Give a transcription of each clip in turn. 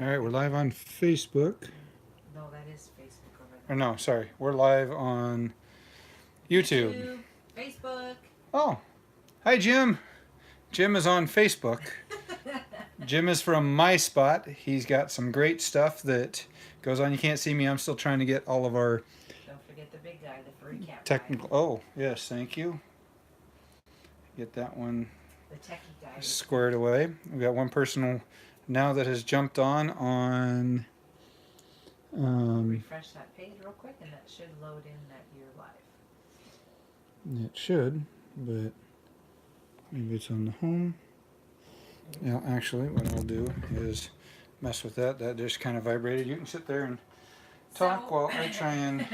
All right, we're live on Facebook. No, that is Facebook over Or there. no, sorry, we're live on YouTube. YouTube, Facebook. Oh, hi Jim. Jim is on Facebook. Jim is from My Spot. He's got some great stuff that goes on. You can't see me. I'm still trying to get all of our Don't forget the big guy, the furry cat guy, technical. Oh, yes, thank you. Get that one the techie guy. squared away. We've got one person now that has jumped on. Um, Refresh that page real quick, and that should load in that you're live. it should, but maybe it's on the home. Yeah, actually, what I'll do is mess with that. That just kind of vibrated. You can sit there and talk So, while I try and.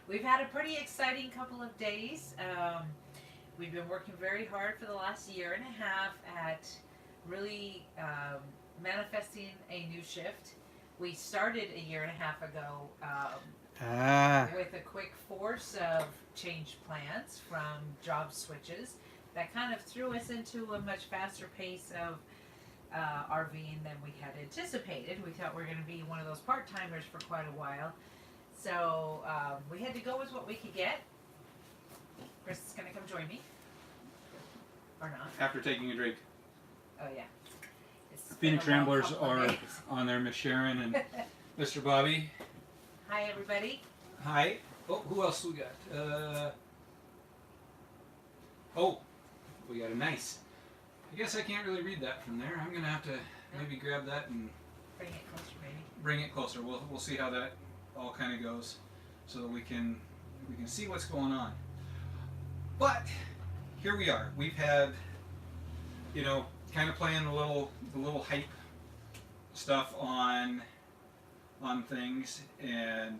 we've had a pretty exciting couple of days. We've been working very hard for the last year and a half at really manifesting a new shift. We started a year and a half ago Ah, with a quick force of change plans from job switches that kind of threw us into a much faster pace of RVing than we had anticipated. We thought we were going to be one of those part timers for quite a while. So we had to go with what we could get. Chris is going to come join me. Or not. after taking a drink. Oh, yeah. It's Phoenix been a long Ramblers couple of are days. on there, Miss Sharon and Mr. Bobby. Hi, everybody. Hi. Oh, who else we got? Oh, we got a nice. I guess I can't really read that from there. I'm going to have to maybe grab that and Bring it closer, baby. bring it closer. We'll see how that all kind of goes, so that we can see what's going on. But here we are. We've had, kind of playing the little hype stuff on things, and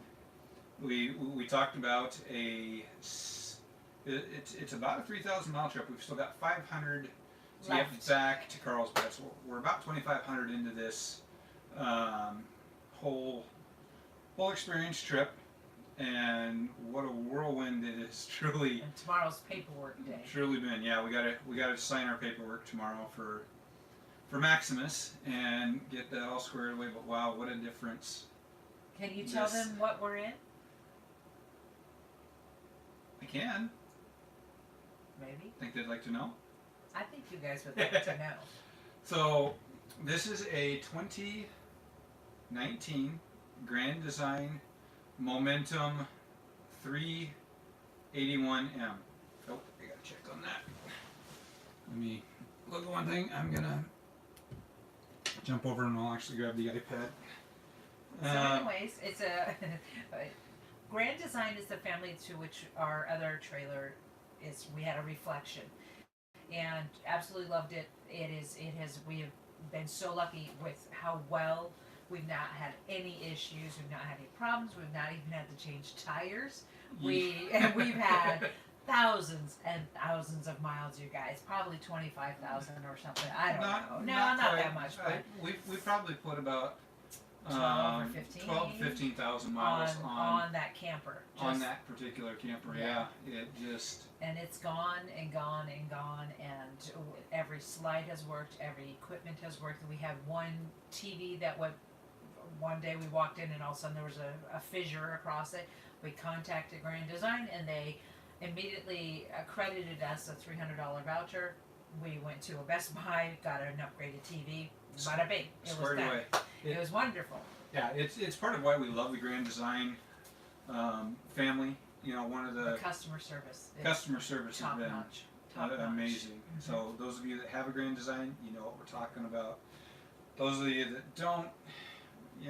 we talked about it's about a 3,000 mile trip. We've still got 500 to get Left. back to Carlsbad. So we're about 2,500 into this whole experience trip, and what a whirlwind it has truly And tomorrow's paperwork day. been. Yeah, we gotta sign our paperwork tomorrow for Maximus and get that all squared away. But wow, what a difference! Can you tell Yes. them what we're in? I can. Maybe. Think they'd like to know. I think you guys would like to know. So this is a 2019 Grand Design Momentum 381M. Oh, I gotta check on that. Let me look at one thing. I'm gonna jump over and I'll actually grab the iPad. So, anyways, it's a Grand Design is the family to which our other trailer is. We had a reflection, and absolutely loved it. It has. We have been so lucky with how well. We've not had any issues. We've not had any problems. We've not even had to change tires. We've had thousands and thousands of miles, you guys. Probably 25,000 or something. I don't know. No, not that much, but we probably put about 12 or 15 12 to 15,000 miles on that camper. on that particular camper. Yeah, it just And it's gone and gone and gone, and every slide has worked, every equipment has worked. We had one TV that went. One day we walked in, and all of a sudden there was a fissure across it. We contacted Grand Design, and they immediately credited us a $300 voucher. We went to a Best Buy, got an upgraded TV. Bada bing, it was squared done. away. It was wonderful. Yeah, it's part of why we love the Grand Design family. One of The the customer service is customer service has top been notch. Top notch. amazing. So those of you that have a Grand Design, you know what we're talking about. Those of you that don't,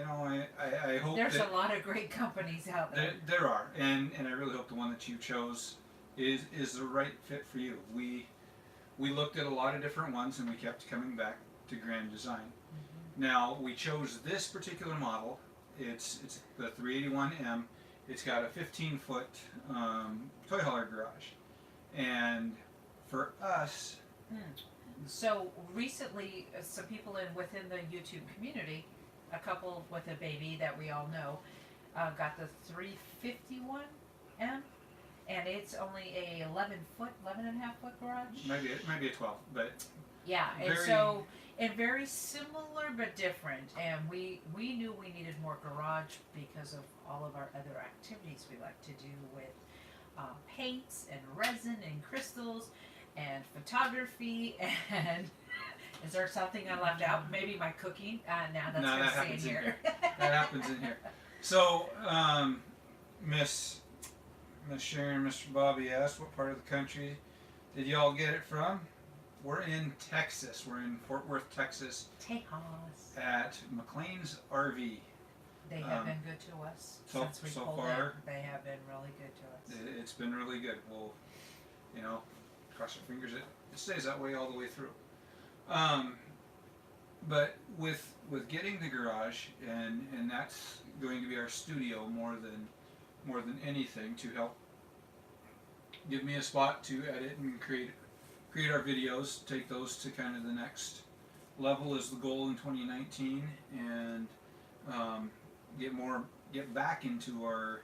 I hope There's that a lot of great companies out there. there are, and I really hope the one that you chose is the right fit for you. We looked at a lot of different ones, and we kept coming back to Grand Design. Now we chose this particular model. It's the 381M. It's got a 15-foot toy hauler garage, and for us, So recently, some people within the YouTube community, a couple with a baby that we all know, got the 351M, and it's only a 11 and a half foot garage. maybe a 12, but Yeah, and Very, so and very similar but different. And we knew we needed more garage because of all of our other activities we like to do with paints and resin and crystals and photography and is there something I left out? Maybe my cooking. Now that's no, going that to stay in happens in here. here. That happens in here. So, Miss Sharon, Mr. Bobby asked, what part of the country did y'all get it from? We're in Texas. We're in Fort Worth, Texas, Tejas. at McLean's RV. They have been good to us so since we pulled far, in. They have been really good to us. It's been really good. We'll, cross our fingers it stays that way all the way through. But with getting the garage, and that's going to be our studio more than anything, to help give me a spot to edit and create our videos, take those to kind of the next level is the goal in 2019, and get back into our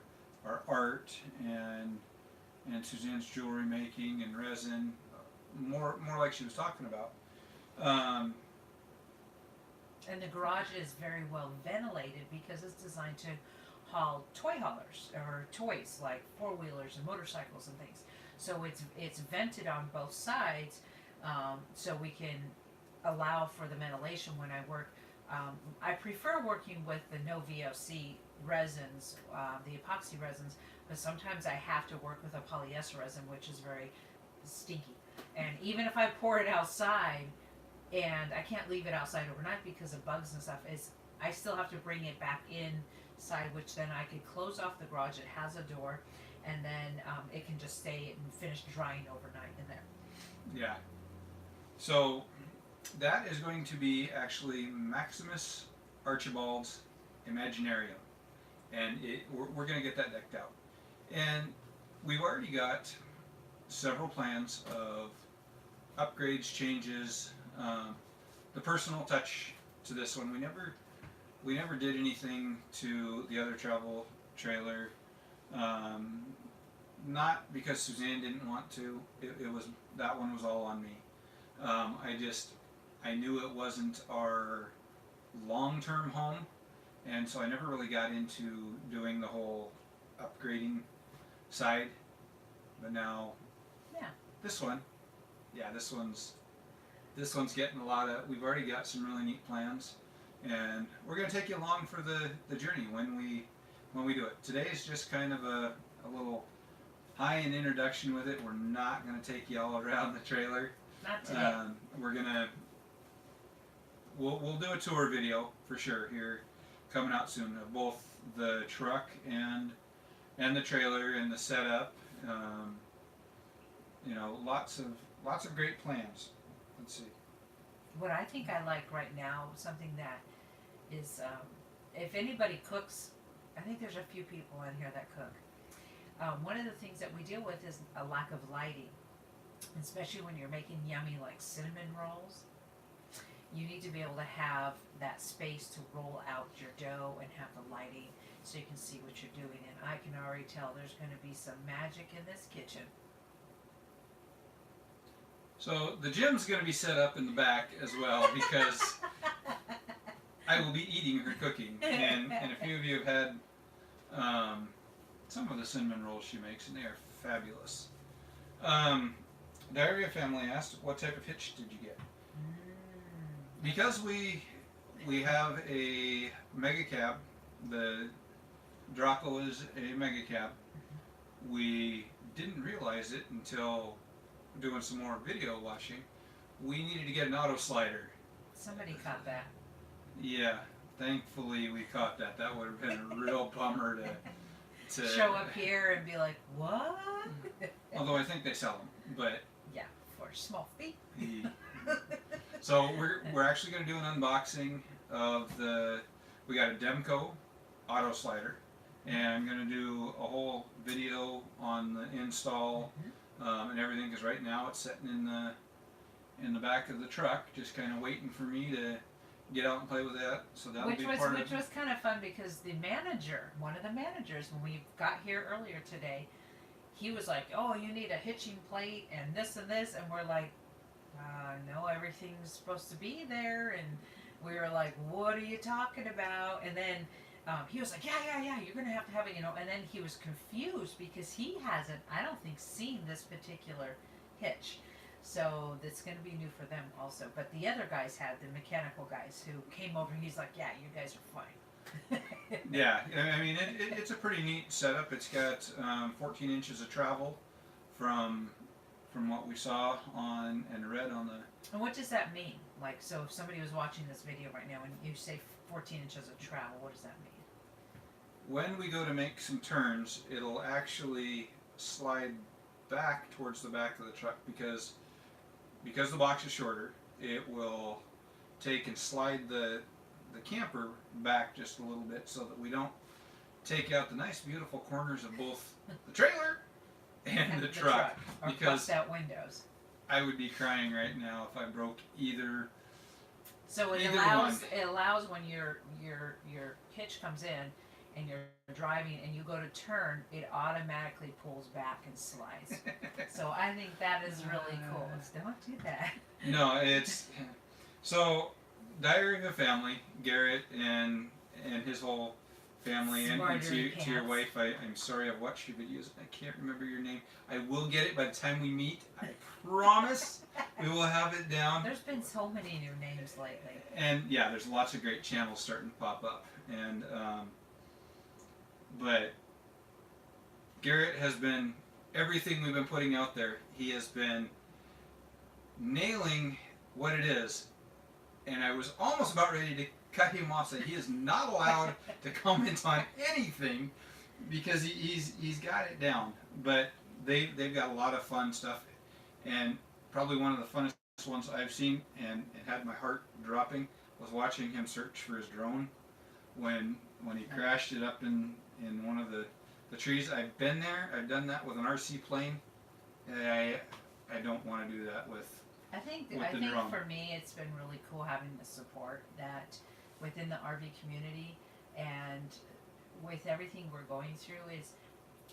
art and Suzanne's jewelry making and resin, more like she was talking about. And the garage is very well ventilated because it's designed to haul toy haulers or toys like four-wheelers and motorcycles and things. So it's vented on both sides, so we can allow for the ventilation when I work. I prefer working with the no VOC resins, the epoxy resins, but sometimes I have to work with a polyester resin, which is very stinky. And even if I pour it outside, and I can't leave it outside overnight because of bugs and stuff, I still have to bring it back inside, which then I could close off the garage. It has a door, and then it can just stay and finish drying overnight in there. Yeah. So that is going to be actually Maximus Archibald's Imaginarium, and we're going to get that decked out. And we've already got several plans of upgrades, changes, the personal touch to this one. We never did anything to the other travel trailer, not because Suzanne didn't want to. It was, that one was all on me. I knew it wasn't our long-term home, and so I never really got into doing the whole upgrading side. But now, this one's getting a lot of. We've already got some really neat plans, and we're going to take you along for the journey when we do it. Today is just kind of a little high-end introduction with it. We're not going to take you all around the trailer. Not today. We'll do a tour video for sure here, coming out soon, of both the truck and the trailer and the setup. Lots of great plans. Let's see. What I think I like right now, something that is, if anybody cooks, I think there's a few people in here that cook. One of the things that we deal with is a lack of lighting, especially when you're making yummy like cinnamon rolls. You need to be able to have that space to roll out your dough and have the lighting so you can see what you're doing. And I can already tell there's going to be some magic in this kitchen. So the gym's going to be set up in the back as well, because I will be eating her cooking. And a few of you have had some of the cinnamon rolls she makes, and they are fabulous. Diarrhea family asked, what type of hitch did you get? Because we have a mega cab, the Draco is a mega cab. We didn't realize it until doing some more video watching. We needed to get an auto slider. Somebody caught that. Yeah, thankfully we caught that. That would have been a real bummer to show up here and be like, what? Although I think they sell them, but yeah, for small feet. So we're actually going to do an unboxing of we got a Demco auto slider, and I'm going to do a whole video on the install and everything, because right now it's sitting in the back of the truck, just kind of waiting for me to get out and play with that. So that'll be part of it. Which was kind of fun, because one of the managers, when we got here earlier today, he was like, "Oh, you need a hitching plate and this," and we're like, no, everything's supposed to be there. And we were like, what are you talking about? And then he was like, yeah, you're going to have it, And then he was confused because he hasn't, I don't think, seen this particular hitch. So that's going to be new for them also. But the other guys had, the mechanical guys who came over, he's like, yeah, you guys are fine. Yeah, I mean, it's a pretty neat setup. It's got 14 inches of travel from what we saw on and read on the. And what does that mean? Like, so if somebody was watching this video right now and you say 14 inches of travel, what does that mean? When we go to make some turns, it'll actually slide back towards the back of the truck because the box is shorter. It will take and slide the camper back just a little bit so that we don't take out the nice beautiful corners of both the trailer and the truck or because bust out windows. I would be crying right now if I broke either. So it allows when your hitch comes in and you're driving and you go to turn, it automatically pulls back and slides. So I think that is really cool. Don't do that. No, it's so Diary of a Family, Garrett and his whole family, and to your wife. I'm sorry, I've watched your videos. I can't remember your name. I will get it by the time we meet. I promise we will have it down. There's been so many new names lately. And yeah, there's lots of great channels starting to pop up. And but Garrett has been everything we've been putting out there. He has been nailing what it is. And I was almost about ready to cut him off, say he is not allowed to comment on anything because he's got it down. But they've got a lot of fun stuff, and probably one of the funnest ones I've seen and had my heart dropping was watching him search for his drone when he crashed it up in one of the trees. I've been there. I've done that with an RC plane. I don't want to do that with. I think drone. For me, it's been really cool having the support that within the RV community and with everything we're going through is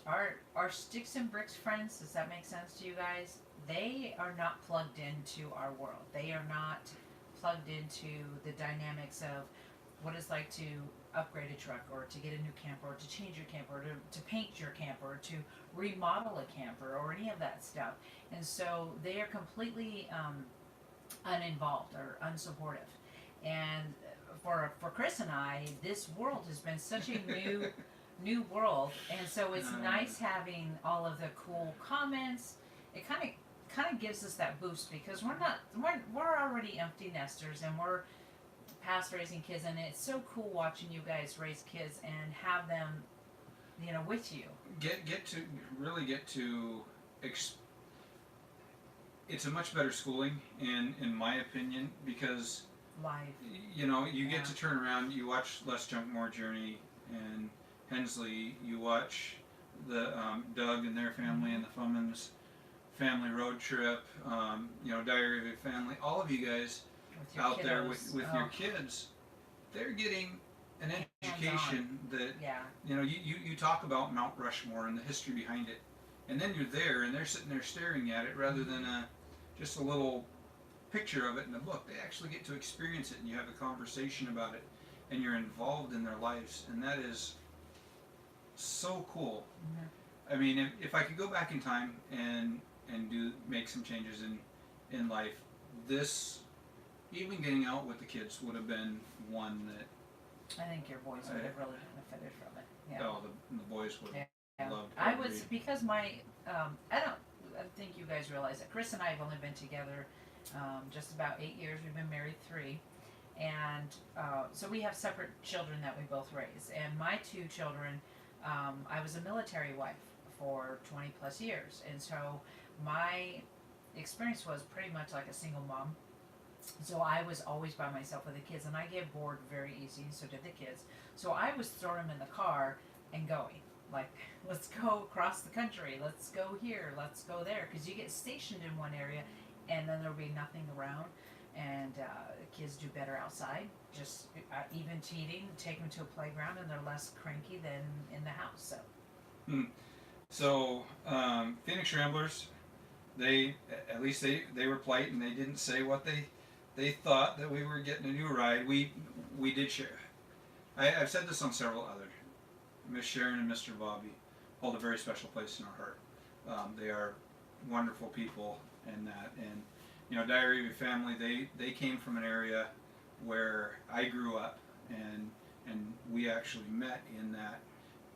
our sticks and bricks friends. Does that make sense to you guys? They are not plugged into our world. They are not plugged into the dynamics of what it's like to upgrade a truck or to get a new camper or to change your camper or to paint your camper or to remodel a camper or any of that stuff. And so they are completely uninvolved or unsupportive. And for Chris and I, this world has been such a new world, and so it's nice having all of the cool comments. It kind of gives us that boost because we're already empty nesters and we're past raising kids, and it's so cool watching you guys raise kids and have them, with you. Get to it's a much better schooling in my opinion because life. You get to turn around. You watch Less Junk More Journey and Hensley. You watch the Doug and their family and the Fummins family road trip. Diary of a Family. All of you guys out there with your kids, they're getting an education that you talk about Mount Rushmore and the history behind it, and then you're there and they're sitting there staring at it rather than just a little picture of it in a book. They actually get to experience it, and you have a conversation about it, and you're involved in their lives, and that is so cool. Mm-hmm. I mean, if I could go back in time and make some changes in life, this, even getting out with the kids, would have been one that I think your boys would have really benefited from it. Yeah. Oh, the boys would have loved it. I was, because I think you guys realize that Chris and I have only been together just about 8 years. We've been married 3, and so we have separate children that we both raise. And my 2 children, I was a military wife for 20 plus years, and so my experience was pretty much like a single mom. So I was always by myself with the kids, and I get bored very easy, and so did the kids. So I was throwing them in the car and going. Like, let's go across the country, let's go here, let's go there, because you get stationed in one area and then there'll be nothing around, and kids do better outside. Just even teething, take them to a playground and they're less cranky than in the house. So So Phoenix Ramblers, they at least they were polite and they didn't say what they thought that we were getting a new ride. We did share. I've said this on several other. Miss Sharon and Mr. Bobby hold a very special place in our heart. They are wonderful people, and that, and you know, Diary of a Family. They came from an area where I grew up, and we actually met in that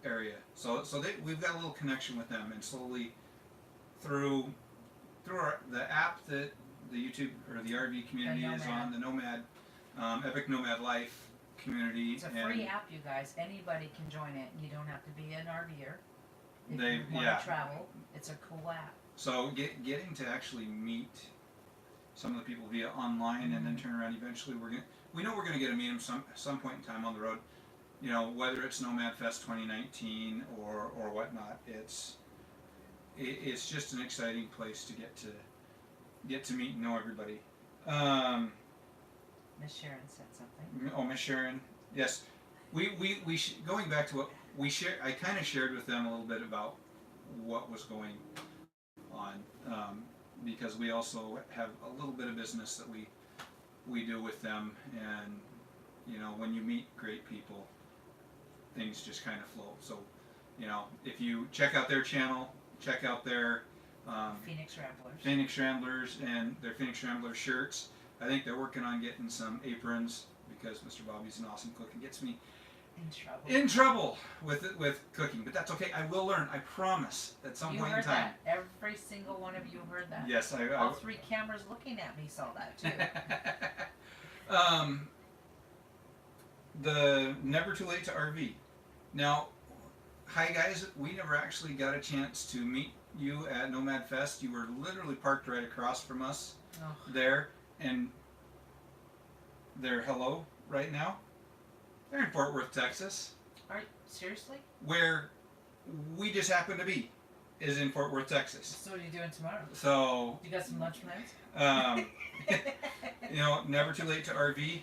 area. So we've got a little connection with them, and slowly through the app that the YouTube or the RV community is on, the Nomad, Epic Nomad Life community. It's a free app, you guys. Anybody can join it. You don't have to be an RVer. If They you want yeah. to travel, it's a cool app. So getting to actually meet some of the people via online, and then turn around eventually we know we're gonna get to meet them some point in time on the road. You know, whether it's Nomad Fest 2019 or whatnot, it's just an exciting place to get to meet and know everybody. Miss Sharon said something. Oh, Miss Sharon, yes. Going back to what we shared, I kind of shared with them a little bit about what was going on, because we also have a little bit of business that we do with them, and you know, when you meet great people, things just kind of flow. So, you know, if you check out their channel, check out their Phoenix Ramblers and their Phoenix Rambler shirts. I think they're working on getting some aprons, because Mr. Bobby's an awesome cook and gets me in trouble with cooking, but that's okay. I will learn. I promise. At some point in time. That. Every single one of you heard that. Yes, all three cameras looking at me saw that too. The Never Too Late to RV. Now, hi guys. We never actually got a chance to meet you at Nomad Fest. You were literally parked right across from us there, and they're hello right now. They're in Fort Worth, Texas. Are you, seriously? Where we just happen to be is in Fort Worth, Texas. So what are you doing tomorrow? So you got some lunch plans? You know, Never Too Late to RV.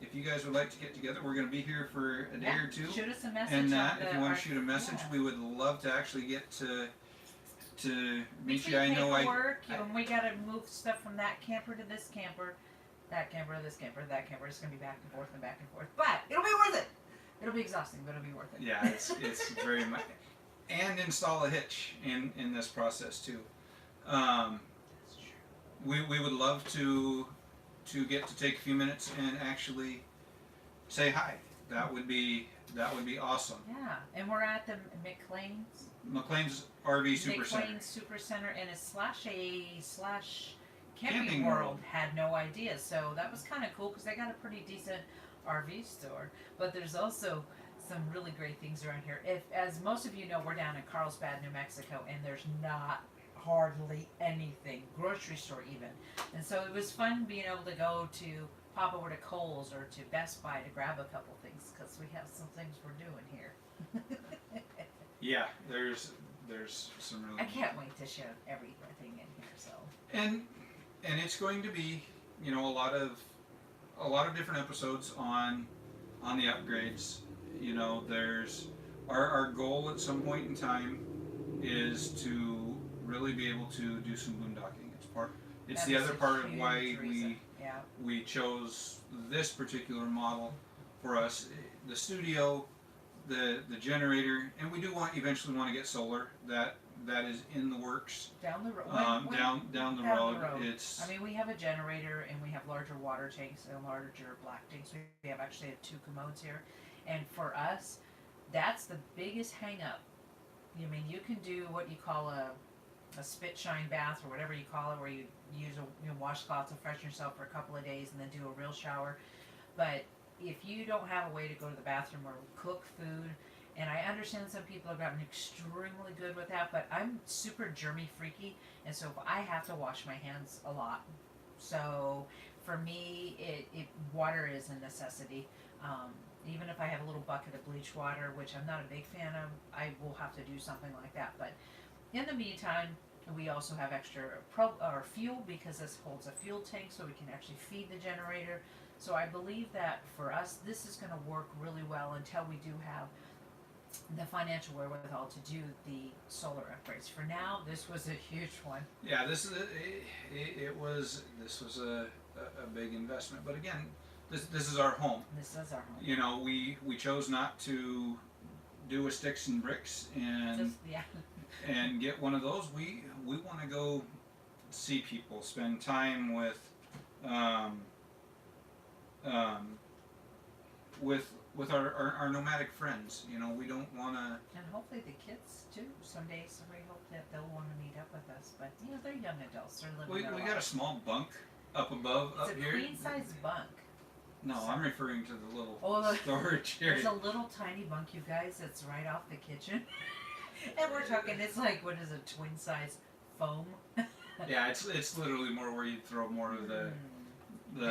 If you guys would like to get together, we're going to be here for a day or two. Shoot us a message. And if you want to shoot a message, we would love to actually get to meet you. I know and we got to move stuff from that camper to this camper. That camper, this camper, that camper. It's going to be back and forth and back and forth. But it'll be worth it. It'll be exhausting, but it'll be worth it. Yeah, it's very much. And install a hitch in this process too. That's true. We would love to get to take a few minutes and actually say hi. That would be awesome. Yeah, and we're at the McLean's RV Super Center. McLean's Super Center, and it's /a/ Camping World. Had no idea, so that was kind of cool because they got a pretty decent RV store. But there's also some really great things around here. As most of you know, we're down in Carlsbad, New Mexico, and there's not hardly anything, grocery store even. And so it was fun being able to go to pop over to Kohl's or to Best Buy to grab a couple things, because we have some things we're doing here. Yeah, there's some really. I can't wait to show everything in here. So. And it's going to be, you know, a lot of different episodes on the upgrades. You know, there's our goal at some point in time is to really be able to do some boondocking. It's the other part of why we chose this particular model for us. The studio, the generator, and we do eventually want to get solar. That is in the works. Down the road. Down the road. I mean, we have a generator and we have larger water tanks and larger black tanks. We have actually 2 commodes here, and for us, that's the biggest hang up. I mean, you can do what you call a spit shine bath or whatever you call it, where you use a washcloth to freshen yourself for a couple of days and then do a real shower. But if you don't have a way to go to the bathroom or cook food, and I understand some people have gotten extremely good with that, but I'm super germy freaky, and so I have to wash my hands a lot. So for me, water is a necessity. Even if I have a little bucket of bleach water, which I'm not a big fan of, I will have to do something like that. But in the meantime, we also have extra fuel, because this holds a fuel tank, so we can actually feed the generator. So I believe that for us, this is going to work really well until we do have the financial wherewithal to do the solar upgrades. For now, this was a huge one. Yeah, this was a big investment, but again, this is our home. This is our home. You know, we chose not to do a sticks and bricks and Just, yeah. and get one of those. We want to go see people, spend time um, um, with our nomadic friends. You know, we don't want to. And hopefully the kids too. Someday, so we hope that they'll want to meet up with us. But you know, they're young adults. They're living We their got a lives. small bunk up above It's up a here. queen size bunk. No, I'm referring to the little Oh, storage There's area. a little tiny bunk, you guys, that's right off the kitchen. And we're talking, it's like, what is a twin size foam? Yeah, it's literally more where you throw more of the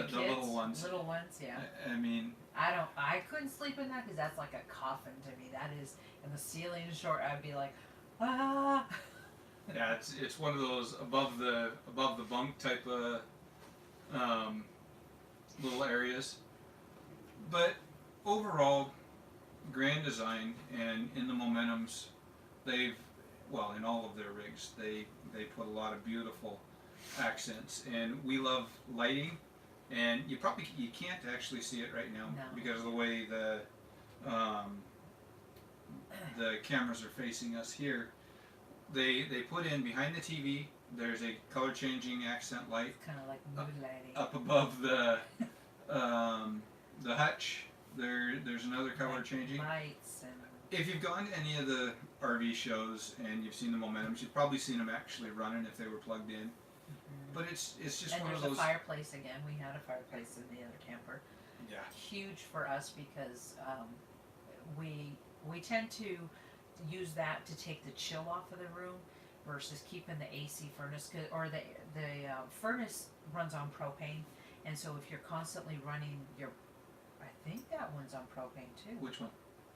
kids, little ones. Little ones, yeah. I mean, I couldn't sleep in that because that's like a coffin to me. That is, and the ceiling is short, I'd be like, ah. yeah, it's one of those above the bunk type of little areas. But overall, Grand Design and in the Momentums, they've in all of their rigs they put a lot of beautiful accents, and we love lighting. And you can't actually see it right now No. because of the way the cameras are facing us here. They put in behind the TV. There's a color changing accent light Kind of like mood lighting. up above the hutch. There's another color changing. Lights and. If you've gone to any of the RV shows and you've seen the Momentums, you've probably seen them actually running if they were plugged in. But it's just And one of there's those. a fireplace again. We had a fireplace in the other camper. Yeah. Huge for us because we tend to use that to take the chill off of the room versus keeping the AC furnace or the furnace runs on propane, and so if you're constantly running your, I think that one's on propane too. Which one?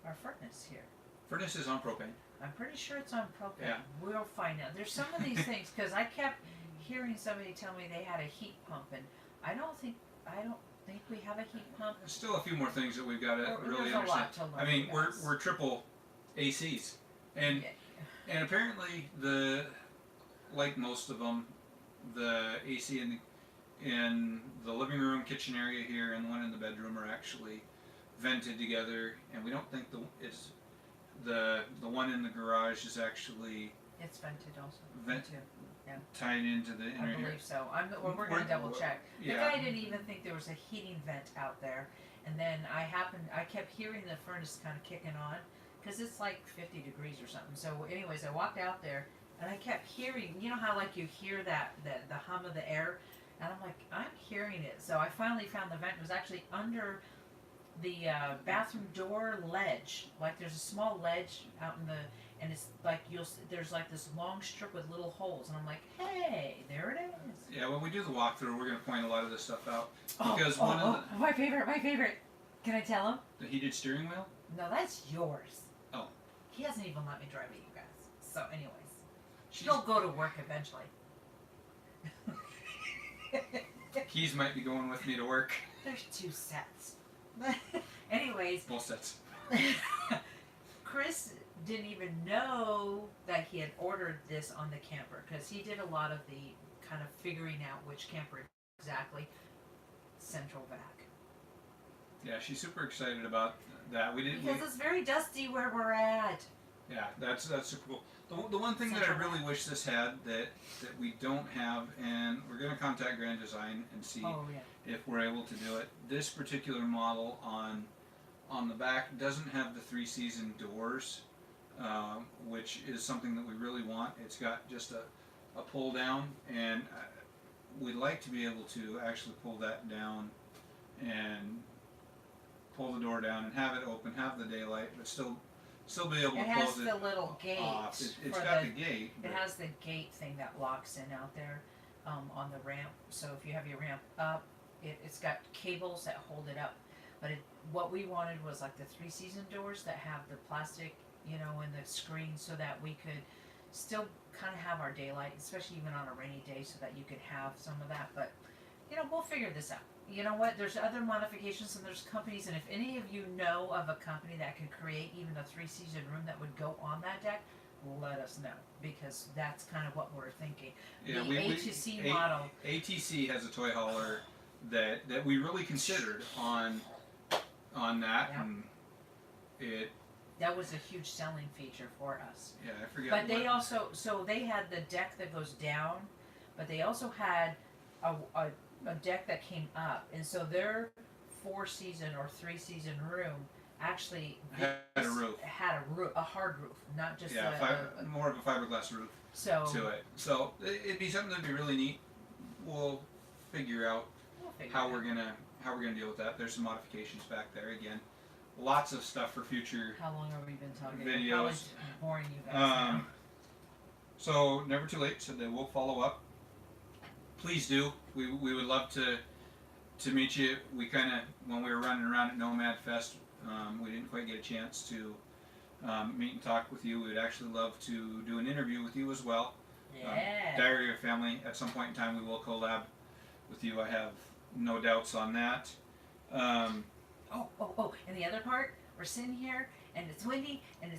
Our furnace here. Furnace is on propane. I'm pretty sure it's on propane. Yeah. We'll find out. There's some of these things because I kept hearing somebody tell me they had a heat pump, and I don't think we have a heat pump. There's still a few more things that we've got to really There's a understand. lot to learn. I mean, yes. we're triple ACs, and Yeah. and apparently like most of them, the AC in the living room, kitchen area here, and the one in the bedroom are actually vented together, and we don't think the one in the garage is actually It's vented also. Vent- too. tied into the I inner believe so. We're going to double check. The Yeah. guy didn't even think there was a heating vent out there. And then I kept hearing the furnace kind of kicking on because it's like 50 degrees or something. So anyways, I walked out there and I kept hearing, you know how like you hear the hum of the air? And I'm like, I'm hearing it. So I finally found the vent. It was actually under the bathroom door ledge. Like there's a small ledge out in the, and it's like there's like this long strip with little holes, and I'm like, hey, there it is. Yeah, when we do the walkthrough, we're going to point a lot of this stuff out because one of my favorite. Can I tell him? the heated steering wheel. No, that's yours. Oh. He hasn't even let me drive it, you guys. So, anyways, She's, he'll go to work eventually. Keys might be going with me to work. There's 2 sets. Anyways, Both sets. Chris didn't even know that he had ordered this on the camper because he did a lot of the kind of figuring out which camper exactly. Central vac. Yeah, she's super excited about that. Because it's very dusty where we're at. Yeah, that's super cool. The one thing that I really wish this had that we don't have, and we're going to contact Grand Design and see if we're able to do it. This particular model on the back doesn't have the 3-season doors, which is something that we really want. It's got just a pull down, and we'd like to be able to actually pull that down and pull the door down and have it open, have the daylight, but still be able to It has close the it little gate. off. It's got the gate. It has the gate thing that locks in out there on the ramp. So if you have your ramp up, it's got cables that hold it up. But what we wanted was like the 3-season doors that have the plastic, and the screen, so that we could still kind of have our daylight, especially even on a rainy day, so that you could have some of that. But we'll figure this out. you know what? There's other modifications and there's companies, and if any of you know of a company that could create even a 3-season room that would go on that deck, let us know, because that's kind of what we're thinking. Yeah, The A2C model. ATC has a toy hauler that we really considered on that, Yeah. and it. That was a huge selling feature for us. Yeah, I forget. But they also, so they had the deck that goes down, but they also had a deck that came up, and so their 4-season or 3-season room actually had a roof. Had a hard roof, not just more of a fiberglass roof to it. So it'd be something that'd be really neat. We'll figure out how we're gonna deal with that. There's some modifications back there again. Lots of stuff for future. How long have we been talking? Videos. Boring you guys now. So never too late. So they will follow up. Please do. We would love to meet you. We kind of, when we were running around at Nomad Fest, we didn't quite get a chance to meet and talk with you. We would actually love to do an interview with you as well. Yeah. Diary of Family. At some point in time, we will collab with you. I have no doubts on that. Oh, and the other part, we're sitting here, and it's windy, and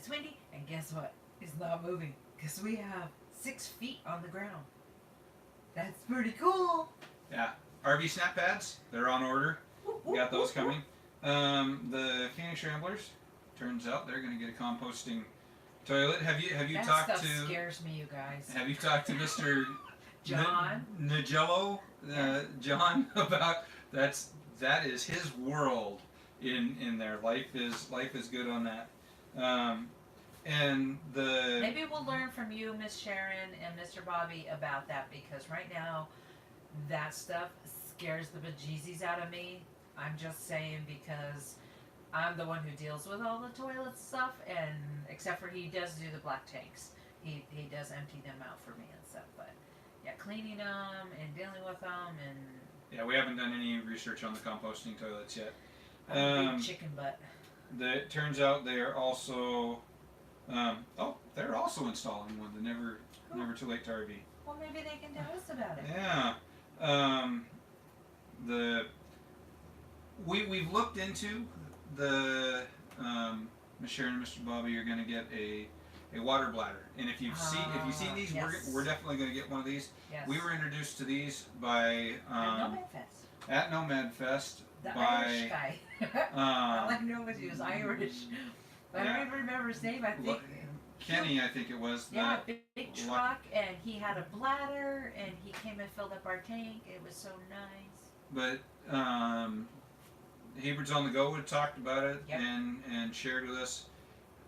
guess what? It's not moving, because we have 6 feet on the ground. That's pretty cool. Yeah. RV snap pads, they're on order. We got those coming. The Phoenix Ramblers, turns out they're going to get a composting toilet. Have you that talked stuff to? Scares me, you guys. Have you talked to Mr. John? Nagello, John, about that is his world in there. Life is good on that. And the Maybe we'll learn from you, Miss Sharon and Mr. Bobby, about that, because right now that stuff scares the bejesus out of me. I'm just saying, because I'm the one who deals with all the toilet stuff, and except for he does do the black tanks. He does empty them out for me and stuff, but yeah, cleaning them and dealing with them, and yeah, we haven't done any research on the composting toilets yet. I'm a big chicken butt. It turns out they are also they're also installing one. The never too late to RV. Well, maybe they can tell us about it. Yeah. We've looked into the Miss Sharon and Mr. Bobby are going to get a water bladder, and if you've seen these, yes. we're definitely going to get one of these. Yes. We were introduced to these by at Nomad Fest. The Irish guy. All I know was he was Irish. But I don't even remember his name. I think Kenny, I think it was. Yeah, big truck, and he had a bladder, and he came and filled up our tank. It was so nice. But Hebert's on the Go had talked about it, yep. and shared with us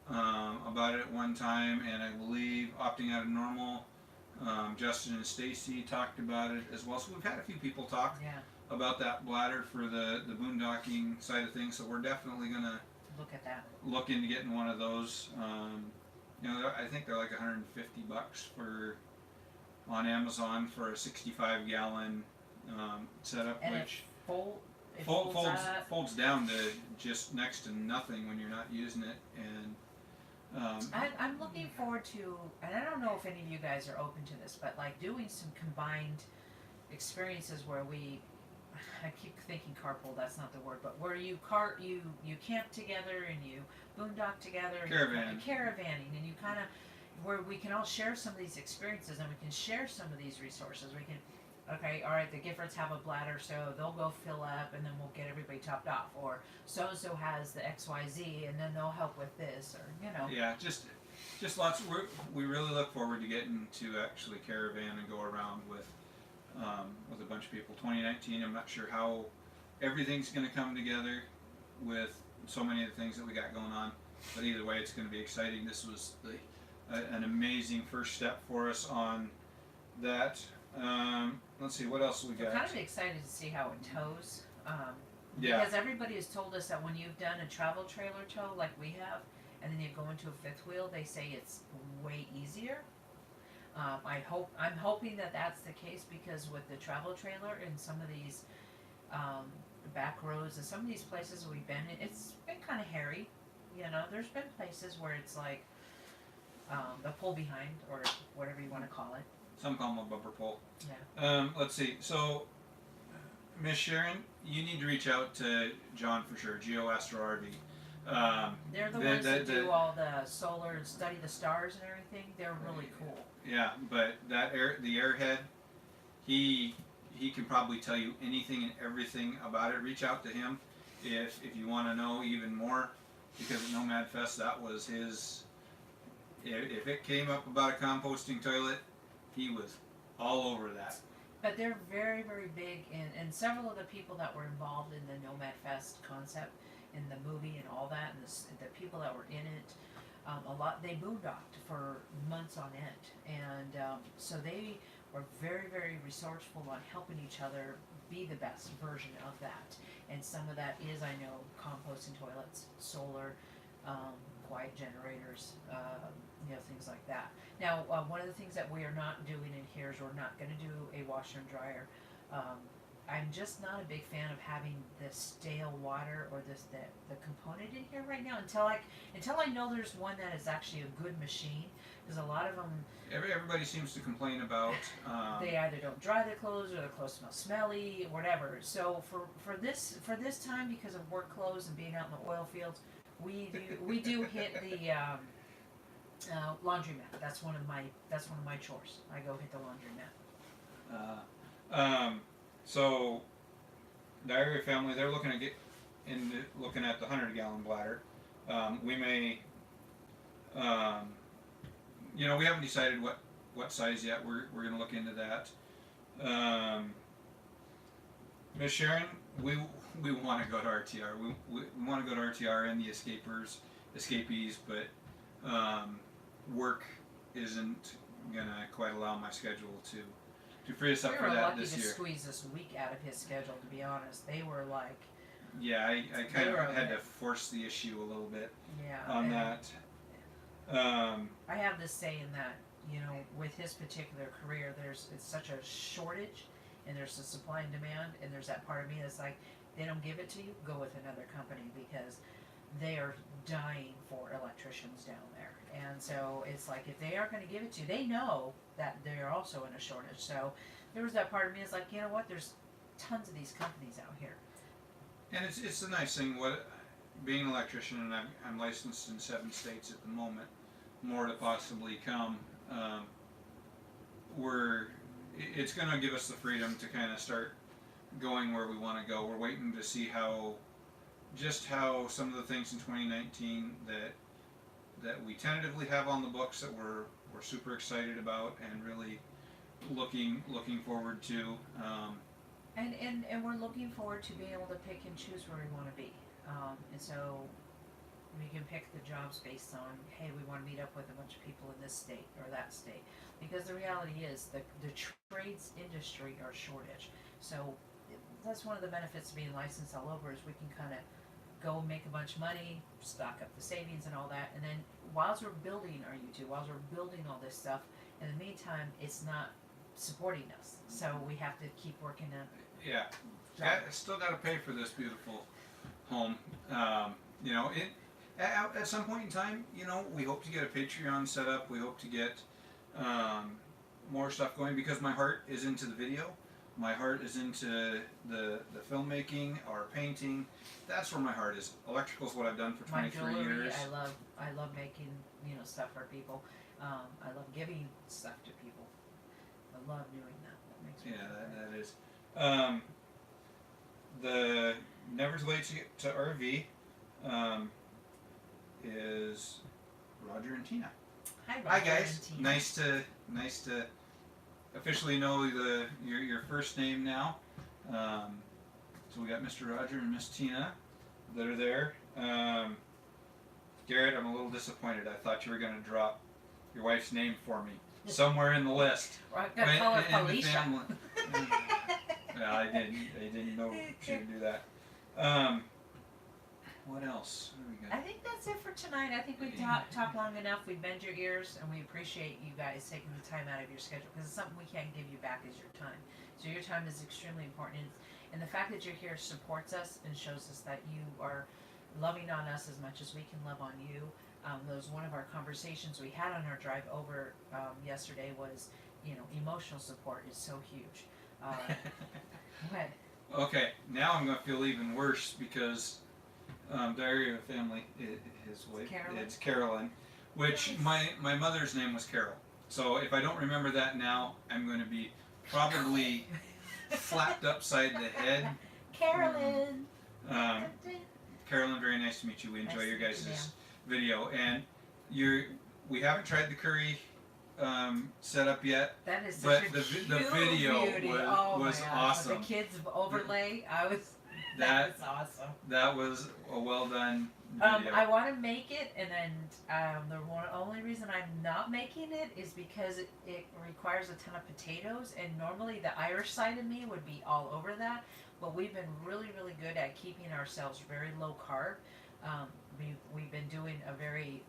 about it at one time, and I believe opting out of normal. Justin and Stacy talked about it as well. So we've had a few people talk about that bladder for the boondocking side of things. So we're definitely gonna look at that. Look into getting one of those. I think they're like $150 on Amazon for a 65-gallon setup, and which it folds down to just next to nothing when you're not using it. And I'm looking forward to, and I don't know if any of you guys are open to this, but like doing some combined experiences where I keep thinking carpool, that's not the word, but where you camp together and you boondock together and caravanning, and you kind of, where we can all share some of these experiences, and we can share some of these resources. We can, okay, all right, the Giffords have a bladder, so they'll go fill up, and then we'll get everybody topped off, or so-and-so has the XYZ, and then they'll help with this, or, Yeah, just lots. We really look forward to getting to actually caravan and go around with a bunch of people. 2019, I'm not sure how everything's going to come together with so many of the things that we got going on, but either way, it's going to be exciting. This was an amazing first step for us on that. Let's see, what else we got? I'm kind of excited to see how it tows. Yeah. Because everybody has told us that when you've done a travel trailer tow like we have, and then you go into a fifth wheel, they say it's way easier. I'm hoping that that's the case, because with the travel trailer and some of these back roads and some of these places we've been in, it's been kind of hairy. There's been places where it's like the pull behind, or whatever you want to call it. Some call them a bumper pull. Yeah. Let's see. So Miss Sharon, you need to reach out to John for sure. GeoAstro RV. They're the ones that do all the solar and study the stars and everything. They're really cool. Yeah, but the airhead, he can probably tell you anything and everything about it. Reach out to him if you want to know even more, because at Nomad Fest that was his. If it came up about a composting toilet, he was all over that. But they're very, very big, and several of the people that were involved in the Nomad Fest concept, in the movie and all that, and the people that were in it, they boondocked for months on end, and so they were very, very resourceful on helping each other be the best version of that. And some of that is, I know, composting toilets, solar, quiet generators, things like that. Now, one of the things that we are not doing in here is we're not going to do a washer and dryer. I'm just not a big fan of having the stale water or the component in here right now until I know there's one that is actually a good machine, because a lot of them everybody seems to complain about they either don't dry their clothes or their clothes smell smelly or whatever. So for this time, because of work clothes and being out in the oil fields, we do hit the laundromat. That's one of my chores. I go hit the laundromat. So the Irish family, they're looking at looking at the 100-gallon bladder. We may, we haven't decided what size yet. We're going to look into that. Miss Sharon, we want to go to RTR. We want to go to RTR and the escapees, but work isn't gonna quite allow my schedule to free us up for that this year. We were lucky to squeeze this week out of his schedule, to be honest. They were like... Yeah, I kind of had to force the issue a little bit on that. I have this saying that, with his particular career, it's such a shortage, and there's a supply and demand, and there's that part of me that's like, they don't give it to you, go with another company, because they are dying for electricians down there. And so it's like, if they aren't going to give it to you, they know that they're also in a shortage. So there was that part of me that's like, you know what, there's tons of these companies out here. And it's a nice thing, being an electrician, and I'm licensed in 7 states at the moment, more to possibly come. It's going to give us the freedom to kind of start going where we want to go. We're waiting to see how some of the things in 2019 that we tentatively have on the books that we're super excited about and really looking forward to. And we're looking forward to being able to pick and choose where we want to be. And so we can pick the jobs based on, hey, we want to meet up with a bunch of people in this state or that state. Because the reality is the trades industry are shortage. So that's one of the benefits of being licensed all over, is we can kind of go make a bunch of money, stock up the savings and all that, and then whilst we're building our YouTube, whilst we're building all this stuff, in the meantime, it's not supporting us. So we have to keep working on it. Yeah. Still got to pay for this beautiful home. At some point in time, we hope to get a Patreon set up. We hope to get more stuff going, because my heart is into the video. My heart is into the filmmaking or painting. That's where my heart is. Electrical is what I've done for 23 years. I love making stuff for people. I love giving stuff to people. I love doing that. That makes me that is. The Never Too Late to RV is Roger and Tina. Hi, Roger. Hi guys. And Tina. Nice to officially know your first name now. So we got Mr. Roger and Miss Tina that are there. Garrett, I'm a little disappointed. I thought you were going to drop your wife's name for me somewhere in the list. I'm going to call her Felicia. No, I didn't know she would do that. What else? What do we got? I think that's it for tonight. I think we talked long enough. We bend your ears, and we appreciate you guys taking the time out of your schedule, because it's something we can't give you back is your time. So your time is extremely important, and the fact that you're here supports us and shows us that you are loving on us as much as we can love on you. That was one of our conversations we had on our drive over yesterday. Was emotional support is so huge. But Okay, now I'm gonna feel even worse because Diary of a Family, his wife, Carolyn. it's Carolyn, which Nice. my mother's name was Carol. So if I don't remember that now, I'm going to be probably flapped upside the head. Carolyn. Um, Carolyn, very nice to meet you. We enjoy Nice your to meet you, guys' video, and you're. We haven't tried the curry setup yet, That is but such a the cute video beauty. was, Oh my was gosh. awesome. With the kids overlay, that was awesome. That was a well done video. I want to make it, and then only reason I'm not making it is because it requires a ton of potatoes, and normally the Irish side of me would be all over that. But we've been really, really good at keeping ourselves very low carb. We've been doing a very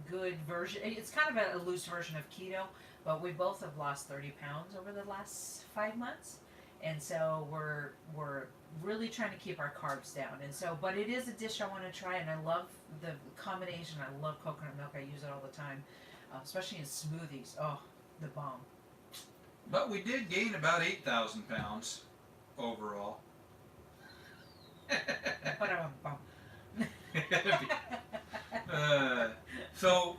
good version. It's kind of a loose version of keto, but we both have lost 30 pounds over the last 5 months, and so we're really trying to keep our carbs down. And so, but it is a dish I want to try, and I love the combination. I love coconut milk. I use it all the time, especially in smoothies. Oh, the bomb. But we did gain about 8,000 pounds overall. But I'm a bum. So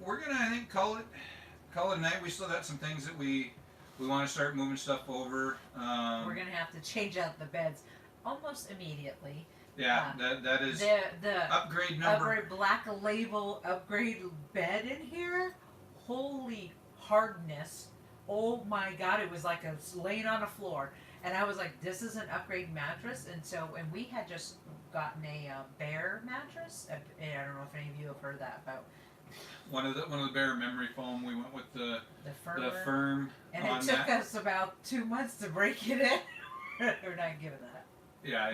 we're gonna, I think, call it a night. We still got some things that we want to start moving stuff over. We're gonna have to change out the beds almost immediately. Yeah, that is the upgrade number. upgrade black label upgrade bed in here. Holy hardness! Oh my god, it was like laying on a floor, and I was like, "This is an upgrade mattress." And so, and we had just gotten a Bear mattress. I don't know if any of you have heard that about. One of the Bear memory foam. We went with the firm. And it took us about 2 months to break it in. We're not giving that. Yeah,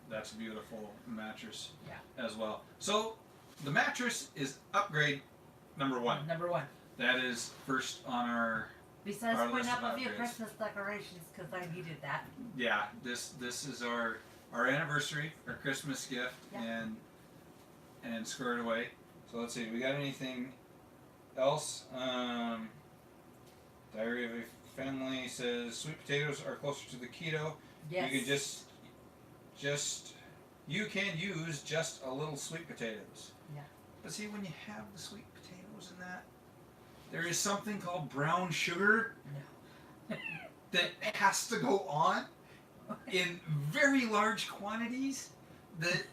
that's a beautiful mattress. Yeah. As well. So the mattress is upgrade number one. Number one. That is first on our. Besides our putting list up of a few upgrades. Christmas decorations because I needed that. Yeah, this is our anniversary, our Christmas gift, Yeah. and squared away. So let's see, we got anything else? Diary of a Family says sweet potatoes are closer to the keto. Yes. You can you can use just a little sweet potatoes. Yeah. But see, when you have the sweet potatoes in that, there is something called brown sugar that has to go on in very large quantities that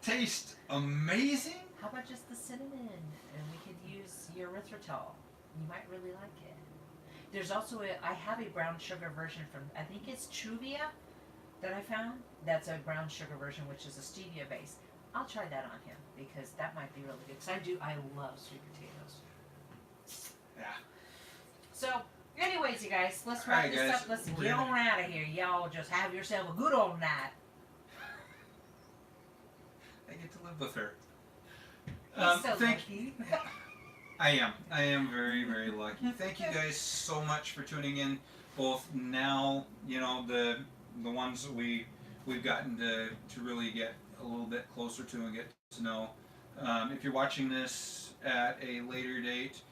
taste amazing. How about just the cinnamon? And we could use your erythritol. You might really like it. There's also I have a brown sugar version from, I think it's Truvia that I found. That's a brown sugar version, which is a stevia base. I'll try that on him because that might be really good. Because I love sweet potatoes. Yeah. So, anyways, you guys, let's wrap this up. Let's get on out of here. Y'all just have yourself a good old night. I get to live with her. He's so lucky. I am very, very lucky. Thank you guys so much for tuning in. Both now, the ones that we've gotten to really get a little bit closer to and get to know. If you're watching this at a later date,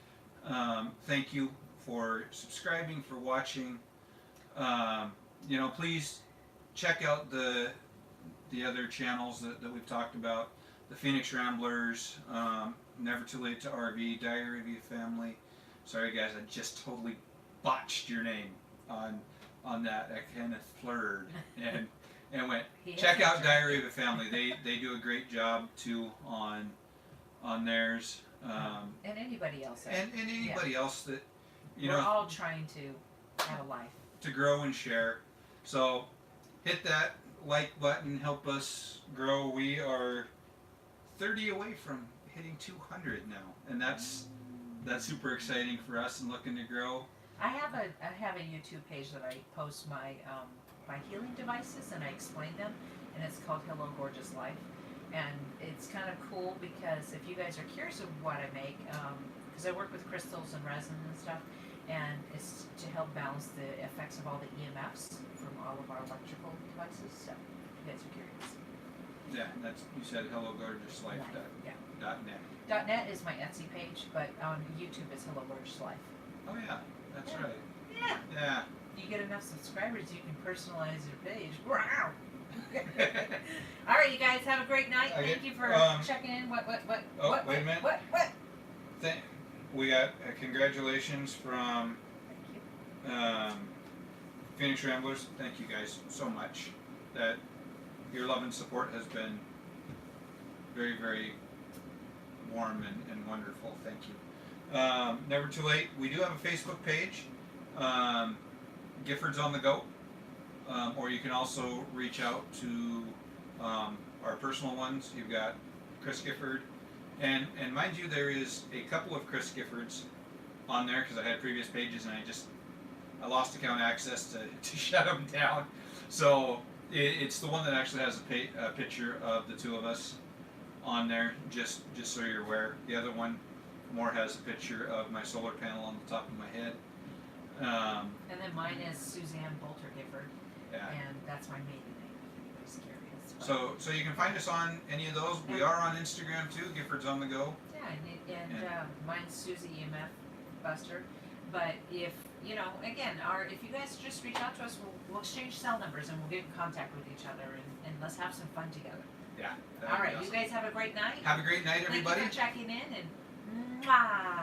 thank you for subscribing, for watching. Please check out the other channels that we've talked about. The Phoenix Ramblers, Never Too Late to RV, Diary of a Family. Sorry guys, I just totally botched your name on that. I kind of flirted and went. Check out Diary of a Family. They do a great job too on theirs. And anybody else. And anybody else that we're all trying to have a life. To grow and share. So hit that like button, help us grow. We are 30 away from hitting 200 now, and that's super exciting for us and looking to grow. I have a YouTube page that I post my healing devices and I explain them, and it's called Hello Gorgeous Life, and it's kind of cool because if you guys are curious of what I make, because I work with crystals and resin and stuff, and it's to help balance the effects of all the EMFs from all of our electrical devices. So if you guys are curious. Yeah, you said hellogorgeouslife.net. Yeah. .net is my Etsy page, but on YouTube it's Hello Gorgeous Life. Oh yeah, that's right. Yeah. Yeah. you get enough subscribers, you can personalize your page. Wow. All right, you guys have a great night. Okay, Thank you for checking in. What? Oh, what? wait a minute. What? We got congratulations from Thank you. Phoenix Ramblers. Thank you guys so much. That your love and support has been very, very warm and wonderful. Thank you. Never too late. We do have a Facebook page, Giffords on the Go, or you can also reach out to our personal ones. You've got Chris Gifford, and mind you, there is a couple of Chris Giffords on there because I had previous pages and I lost account access to shut them down. So it's the one that actually has a picture of the two of us on there, just so you're aware. The other one more has a picture of my solar panel on the top of my head. And then mine is Suzanne Bolter Gifford, Yeah. and that's my maiden name if anybody's curious. But So you can find us on any of those. We are on Instagram too, Giffords on the Go. yeah, and mine's Susie EMF Buster. But if again, if you guys just reach out to us, we'll exchange cell numbers and we'll get in contact with each other and let's have some fun together. Yeah. All right, awesome. You guys have a great night. Have a great night, everybody. Thank you for checking in and mwah.